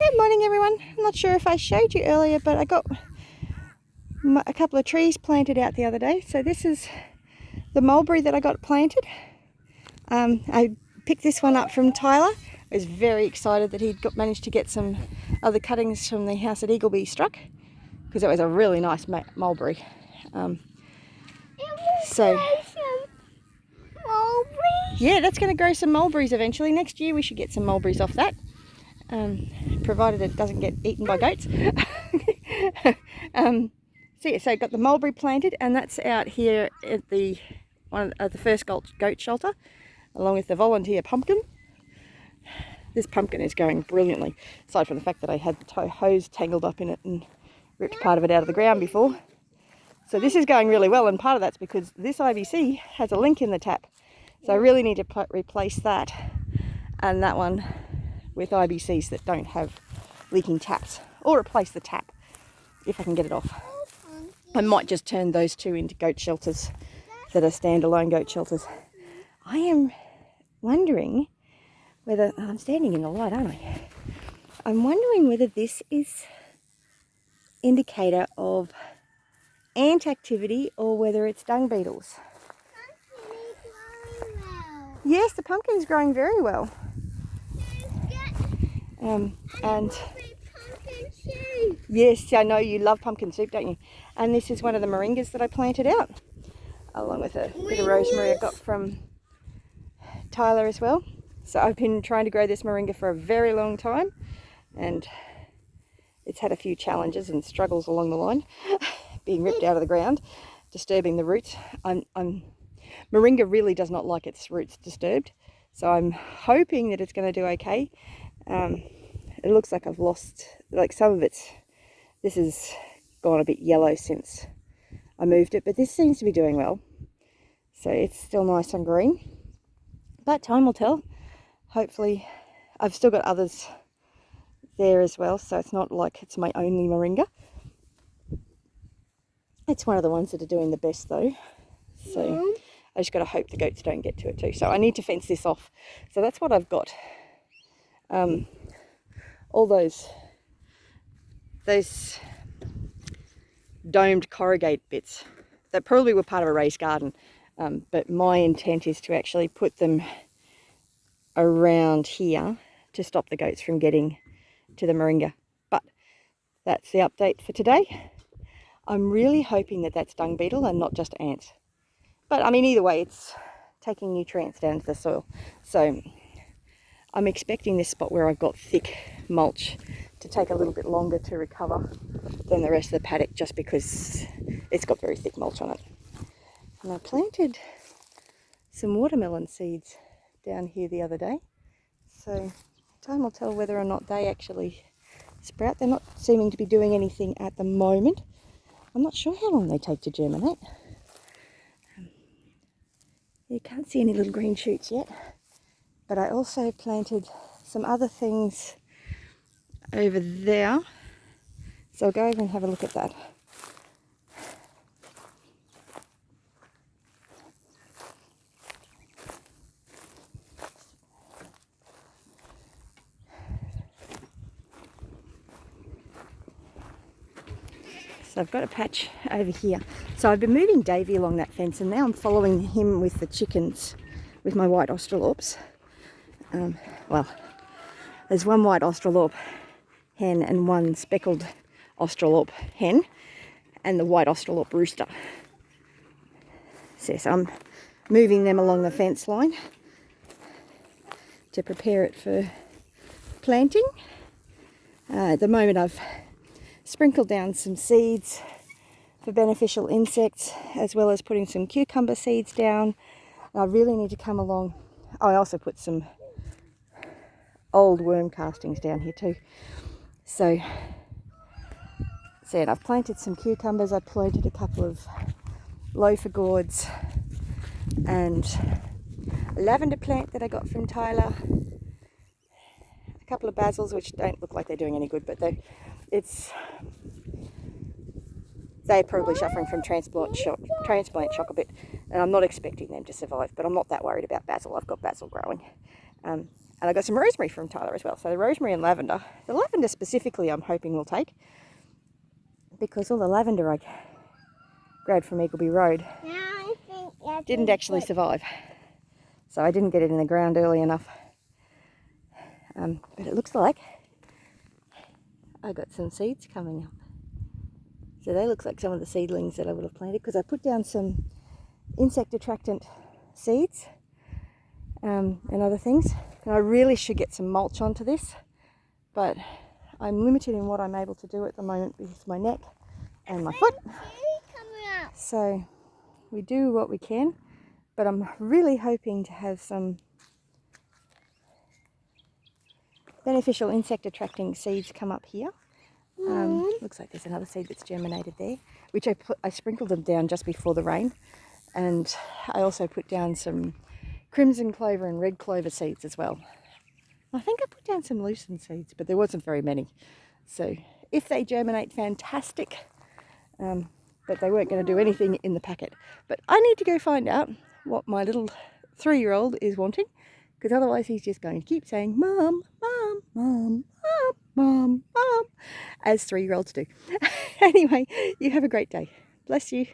Good morning everyone. I'm not sure if I showed you earlier, but I got a couple of trees planted out the other day. So this is the mulberry that I got planted. I picked this one up from Tyler. I was very excited that he'd managed to get some other cuttings from the house that Eagleby struck, because it was a really nice mulberry. Yeah, that's going to grow some mulberries eventually. Next year we should get some mulberries off that, provided it doesn't get eaten by goats. So I got the mulberry planted, and that's out here at the first goat shelter, along with the volunteer pumpkin. This pumpkin is going brilliantly, aside from the fact that I had the hose tangled up in it and ripped part of it out of the ground before. So this is going really well, and part of that's because this IBC has a link in the tap. So I really need to replace that and that one with IBCs that don't have leaking taps, or replace the tap if I can get it off. I might just turn those two into goat shelters that are standalone goat shelters. I am wondering whether, I'm standing in the light, aren't I? I'm wondering whether this is indicator of ant activity or whether it's dung beetles. Yes, the pumpkin is growing very well. And yes, I know you love pumpkin soup, don't you? And this is one of the moringas that I planted out, along with a bit of rosemary I got from Tyler as well. So I've been trying to grow this moringa for a very long time, and it's had a few challenges and struggles along the line, being ripped out of the ground, disturbing the roots. Moringa really does not like its roots disturbed, so I'm hoping that it's going to do okay. It looks like I've lost, like some of this has gone a bit yellow since I moved it, but this seems to be doing well. So it's still nice and green, but time will tell. Hopefully, I've still got others there as well, so it's not like it's my only moringa. It's one of the ones that are doing the best though, so I just got to hope the goats don't get to it too. So I need to fence this off. So that's what I've got. All those domed corrugate bits that probably were part of a raised garden, but my intent is to actually put them around here to stop the goats from getting to the moringa. But that's the update for today. I'm really hoping that that's dung beetle and not just ants. But I mean, either way, it's taking nutrients down to the soil. So I'm expecting this spot where I've got thick mulch to take a little bit longer to recover than the rest of the paddock, just because it's got very thick mulch on it. And I planted some watermelon seeds down here the other day. So time will tell whether or not they actually sprout. They're not seeming to be doing anything at the moment. I'm not sure how long they take to germinate. You can't see any little green shoots yet, but I also planted some other things over there, so I'll go over and have a look at that. So I've got a patch over here. So I've been moving Davey along that fence, and now I'm following him with the chickens, with my white Australorps. Well, there's one white Australorp hen and one speckled Australorp hen, and the white Australorp rooster. So I'm moving them along the fence line to prepare it for planting. At the moment I've sprinkled down some seeds for beneficial insects, as well as putting some cucumber seeds down. And I really need to come along. I also put some old worm castings down here too. So I've planted some cucumbers. I planted a couple of loafer gourds and a lavender plant that I got from Tyler. A couple of basils, which don't look like they're doing any good, but they're probably suffering from transplant shock a bit, and I'm not expecting them to survive, but I'm not that worried about basil. I've got basil growing. And I got some rosemary from Tyler as well. So the rosemary and lavender. The lavender specifically I'm hoping will take, because all the lavender I grabbed from Eagleby Road didn't actually survive. So I didn't get it in the ground early enough. But it looks like I got some seeds coming up. So they look like some of the seedlings that I would have planted, because I put down some insect attractant seeds and other things. And I really should get some mulch onto this, but I'm limited in what I'm able to do at the moment with my neck and my foot. So we do what we can, but I'm really hoping to have some beneficial insect attracting seeds come up here. Looks like there's another seed that's germinated there, which I sprinkled them down just before the rain. And I also put down some crimson clover and red clover seeds as well. I think I put down some lucerne seeds, but there wasn't very many. So if they germinate, fantastic. But they weren't going to do anything in the packet. But I need to go find out what my little 3-year-old is wanting, because otherwise he's just going to keep saying, Mum, Mum, Mum, Mum, Mum, Mum, as 3-year-olds do. Anyway, you have a great day. Bless you.